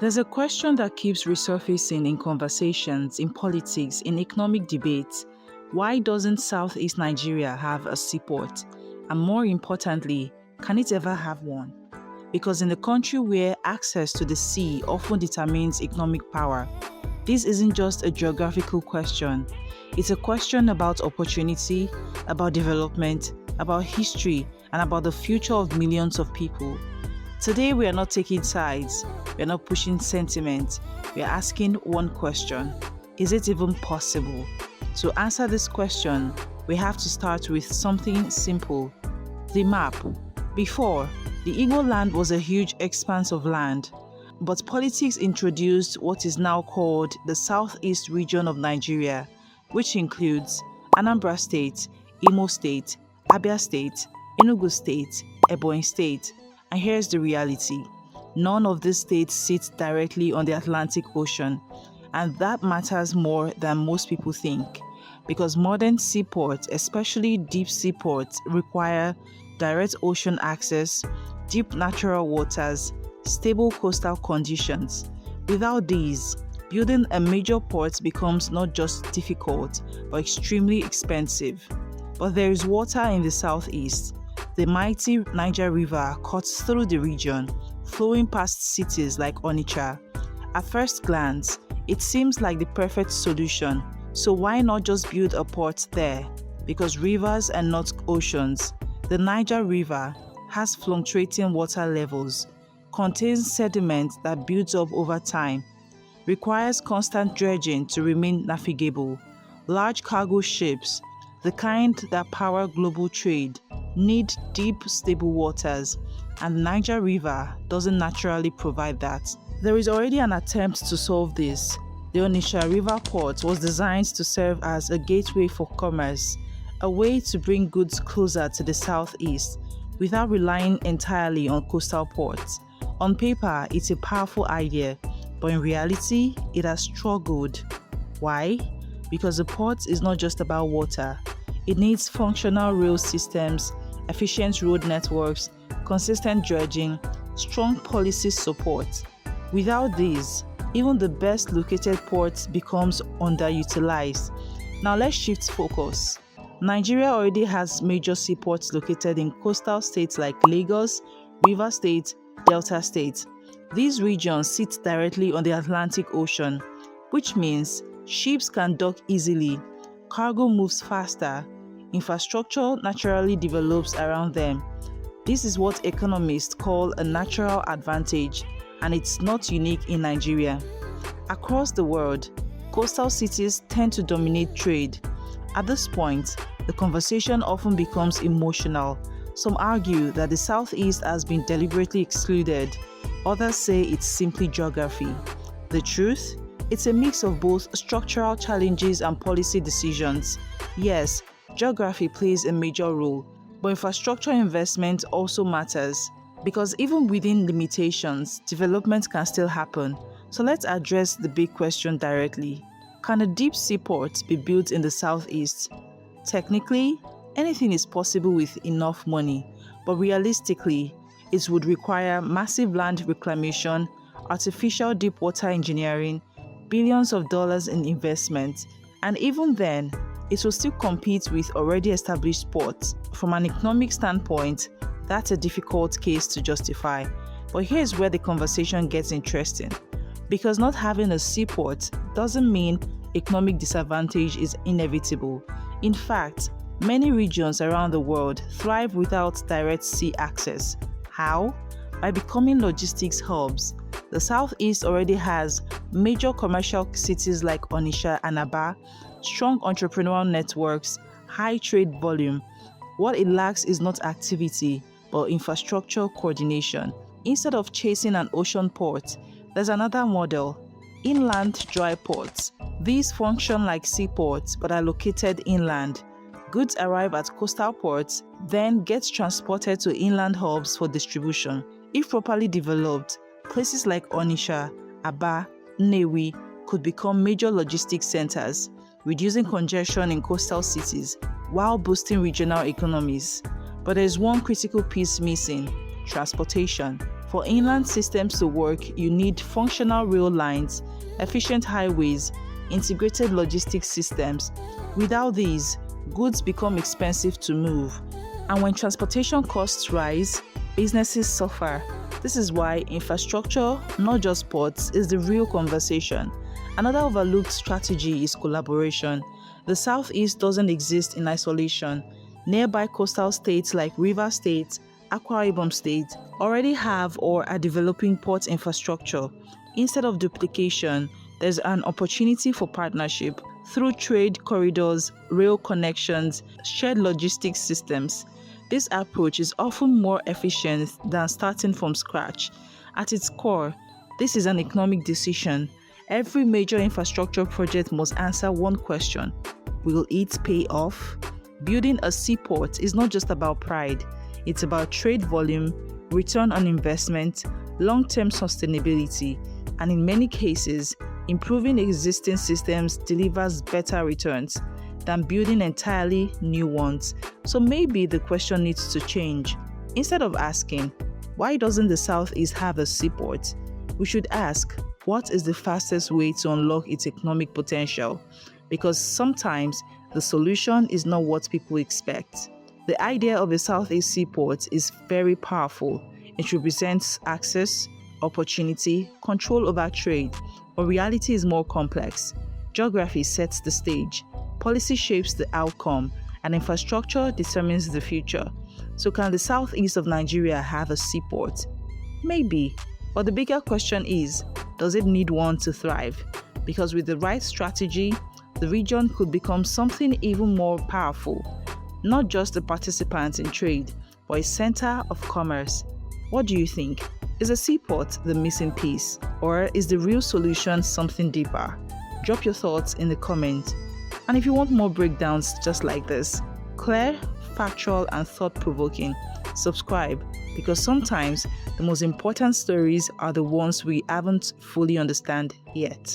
There's a question that keeps resurfacing in conversations, in politics, in economic debates. Why doesn't Southeast Nigeria have a seaport? And more importantly, can it ever have one? Because in a country where access to the sea often determines economic power, this isn't just a geographical question. It's a question about opportunity, about development, about history, and about the future of millions of people. Today, we are not taking sides. We are not pushing sentiment. We are asking one question. Is it even possible? To answer this question, we have to start with something simple. The map. Before, the Igbo land was a huge expanse of land, but politics introduced what is now called the Southeast region of Nigeria, which includes Anambra State, Imo State, Abia State, Enugu State, Ebonyi State. And here's the reality. None of these states sit directly on the Atlantic Ocean, and that matters more than most people think, because modern seaports, especially deep seaports, require direct ocean access, deep natural waters, stable coastal conditions. Without these, building a major port becomes not just difficult, but extremely expensive. But there is water in the southeast. The mighty Niger River cuts through the region, flowing past cities like Onitsha. At first glance, it seems like the perfect solution, so why not just build a port there? Because rivers are not oceans. The Niger River has fluctuating water levels, contains sediment that builds up over time, requires constant dredging to remain navigable. Large cargo ships, the kind that power global trade, need deep, stable waters, and the Niger River doesn't naturally provide that. There is already an attempt to solve this. The Onitsha River Port was designed to serve as a gateway for commerce, a way to bring goods closer to the southeast without relying entirely on coastal ports. On paper, it's a powerful idea, but in reality, it has struggled. Why? Because the port is not just about water. It needs functional rail systems, efficient road networks, consistent dredging, strong policy support. Without these, even the best located port becomes underutilized. Now let's shift focus. Nigeria already has major seaports located in coastal states like Lagos, Rivers State, Delta State. These regions sit directly on the Atlantic Ocean, which means ships can dock easily, cargo moves faster, infrastructure naturally develops around them. This is what economists call a natural advantage, and it's not unique in Nigeria. Across the world, coastal cities tend to dominate trade. At this point, the conversation often becomes emotional. Some argue that the Southeast has been deliberately excluded. Others say it's simply geography. The truth? It's a mix of both structural challenges and policy decisions. Yes, geography plays a major role, but infrastructure investment also matters, because even within limitations, development can still happen. So let's address the big question directly. Can a deep seaport be built in the southeast? Technically, anything is possible with enough money, but realistically, it would require massive land reclamation, artificial deep water engineering, billions of dollars in investment, and even then, it will still compete with already established ports. From an economic standpoint, that's a difficult case to justify. But here's where the conversation gets interesting. Because not having a seaport doesn't mean economic disadvantage is inevitable. In fact, many regions around the world thrive without direct sea access. How? By becoming logistics hubs. The Southeast already has major commercial cities like Onitsha and Aba, strong entrepreneurial networks, high trade volume. What it lacks is not activity, but infrastructure coordination. Instead of chasing an ocean port, there's another model: inland dry ports. These function like seaports but are located inland. Goods arrive at coastal ports, then get transported to inland hubs for distribution. If properly developed, places like Onitsha, Aba, Nnewi could become major logistics centers, reducing congestion in coastal cities while boosting regional economies. But there's one critical piece missing: transportation. For inland systems to work, you need functional rail lines, efficient highways, integrated logistics systems. Without these, goods become expensive to move. And when transportation costs rise, businesses suffer. This is why infrastructure, not just ports, is the real conversation. Another overlooked strategy is collaboration. The Southeast doesn't exist in isolation. Nearby coastal states like River State, Akwa Ibom State already have or are developing port infrastructure. Instead of duplication, there's an opportunity for partnership through trade corridors, rail connections, shared logistics systems. This approach is often more efficient than starting from scratch. At its core, this is an economic decision. Every major infrastructure project must answer one question: will it pay off? Building a seaport is not just about pride, it's about trade volume, return on investment, long-term sustainability, and in many cases, improving existing systems delivers better returns than building entirely new ones. So maybe the question needs to change. Instead of asking, why doesn't the Southeast have a seaport? We should ask, what is the fastest way to unlock its economic potential? Because sometimes the solution is not what people expect. The idea of a Southeast seaport is very powerful. It represents access, opportunity, control over trade, but reality is more complex. Geography sets the stage, policy shapes the outcome, and infrastructure determines the future. So can the Southeast of Nigeria have a seaport? Maybe, but the bigger question is, does it need one to thrive? Because with the right strategy, the region could become something even more powerful. Not just a participant in trade, but a center of commerce. What do you think? Is a seaport the missing piece, or is the real solution something deeper? Drop your thoughts in the comments. And if you want more breakdowns just like this, clear, factual, and thought-provoking, subscribe, because sometimes the most important stories are the ones we haven't fully understand yet.